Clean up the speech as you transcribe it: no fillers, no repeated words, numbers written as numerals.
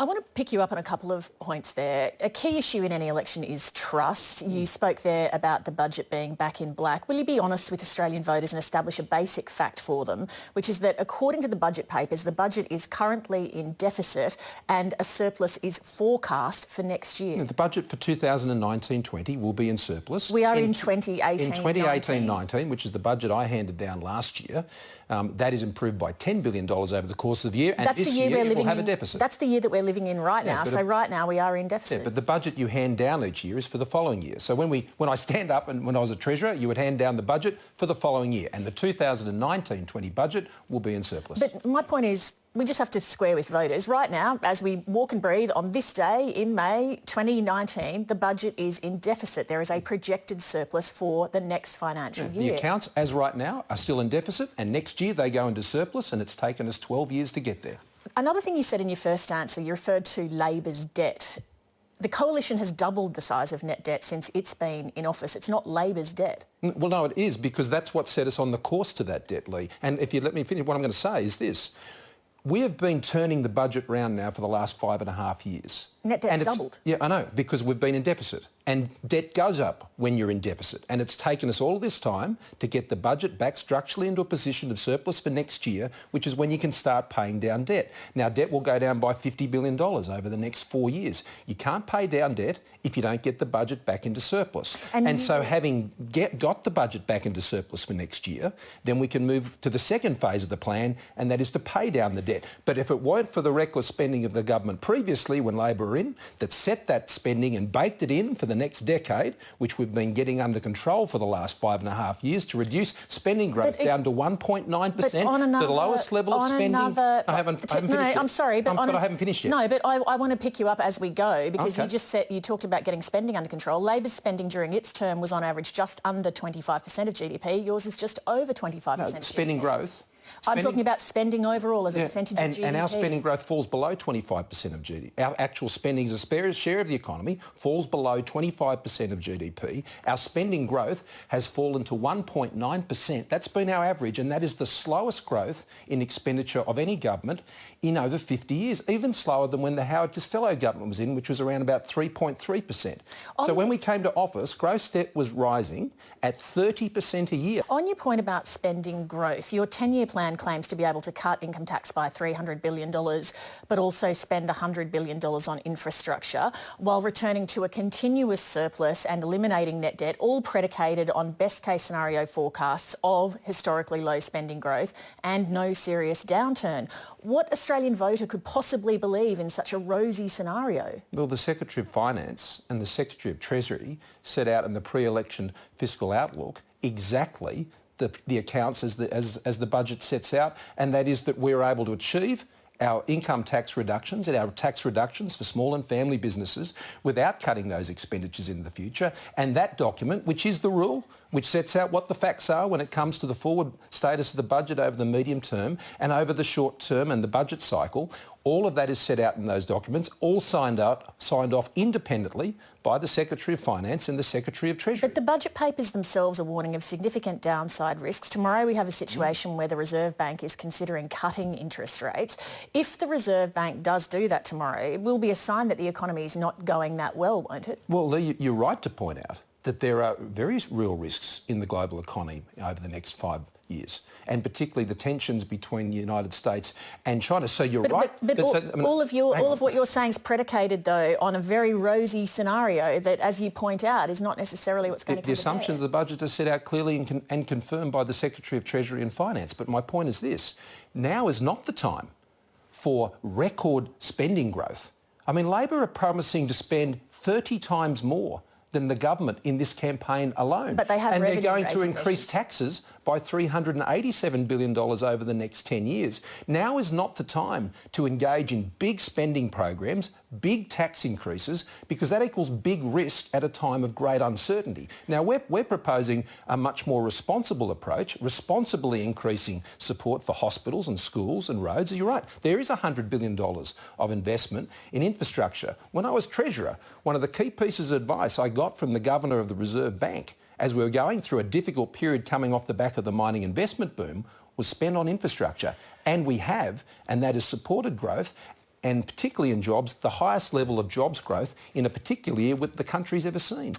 I want to pick you up on a couple of points there. A key issue in any election is trust. You spoke there about the budget being back in black. Will you be honest with Australian voters and establish a basic fact for them, which is that according to the budget papers, the budget is currently in deficit and a surplus is forecast for next year? The budget for 2019-20 will be in surplus. We are in 2018-19. In 2018-19, which is the budget I handed down last year, that is improved by $10 billion over the course of the year, and that's this year we'll have a deficit. That's the year that we're living in right now, so right now we are in deficit. Yeah, but the budget you hand down each year is for the following year. So when I stand up and when I was a Treasurer, you would hand down the budget for the following year, and the 2019-20 budget will be in surplus. But my point is, we just have to square with voters. Right now, as we walk and breathe on this day in May 2019, the budget is in deficit. There is a projected surplus for the next financial year. The accounts, as right now, are still in deficit, and next year they go into surplus, and it's taken us 12 years to get there. Another thing you said in your first answer, you referred to Labor's debt. The Coalition has doubled the size of net debt since it's been in office. It's not Labor's debt. Well, no, it is, because that's what set us on the course to that debt, Lee. And if you let me finish, what I'm going to say is this. We have been turning the budget round now for the last 5.5 years. Net debt's doubled. Yeah, I know, because we've been in deficit. And debt goes up when you're in deficit. And it's taken us all this time to get the budget back structurally into a position of surplus for next year, which is when you can start paying down debt. Now, debt will go down by $50 billion over the next 4 years. You can't pay down debt if you don't get the budget back into surplus. And so having got the budget back into surplus for next year, then we can move to the second phase of the plan, and that is to pay down the debt. But if it weren't for the reckless spending of the government previously, when Labor were in, that set that spending and baked it in for the next decade, which we've been getting under control for the last 5.5 years to reduce spending growth down to 1.9%, the lowest level of spending. I haven't finished yet. I'm sorry, but I haven't finished yet. No, but I want to pick you up as we go, because you just said, you talked about getting spending under control. Labor's spending during its term was on average just under 25% of GDP. Yours is just over 25% of GDP. Spending growth. I'm talking about spending overall as a percentage of GDP. And our spending growth falls below 25% of GDP. Our actual spending as a share of the economy falls below 25% of GDP. Our spending growth has fallen to 1.9%. That's been our average, and that is the slowest growth in expenditure of any government in over 50 years, even slower than when the Howard Costello government was in, which was around about 3.3%. So when we came to office, gross debt was rising at 30% a year. On your point about spending growth, your 10-year plan claims to be able to cut income tax by $300 billion, but also spend $100 billion on infrastructure, while returning to a continuous surplus and eliminating net debt, all predicated on best-case scenario forecasts of historically low spending growth and no serious downturn. What Australian voter could possibly believe in such a rosy scenario? Well, the Secretary of Finance and the Secretary of Treasury set out in the pre-election fiscal outlook exactly the accounts as the budget sets out, and that is that we're able to achieve our income tax reductions and our tax reductions for small and family businesses without cutting those expenditures in the future. And that document, which is the rule, which sets out what the facts are when it comes to the forward status of the budget over the medium term and over the short term and the budget cycle, all of that is set out in those documents, all signed off independently by the Secretary of Finance and the Secretary of Treasury. But the budget papers themselves are warning of significant downside risks. Tomorrow we have a situation where the Reserve Bank is considering cutting interest rates. If the Reserve Bank does do that tomorrow, it will be a sign that the economy is not going that well, won't it? Well, Lee, you're right to point out that there are very real risks in the global economy over the next 5 years, and particularly the tensions between the United States and China. So you're right. But all of what you're saying is predicated, though, on a very rosy scenario that, as you point out, is not necessarily what's going to come. The assumption of the budget is set out clearly and confirmed by the Secretary of Treasury and Finance. But my point is this: now is not the time for record spending growth. I mean, Labor are promising to spend 30 times more than the government in this campaign alone. But they have and they're going to revenue-raising increase measures. Taxes by $387 billion over the next 10 years. Now is not the time to engage in big spending programs, big tax increases, because that equals big risk at a time of great uncertainty. Now, we're proposing a much more responsible approach, responsibly increasing support for hospitals and schools and roads. You're right, there is $100 billion of investment in infrastructure. When I was Treasurer, one of the key pieces of advice I got from the Governor of the Reserve Bank as we were going through a difficult period coming off the back of the mining investment boom was spend on infrastructure. And we have, and that has supported growth. and particularly in jobs, the highest level of jobs growth in a particular year that the country's ever seen.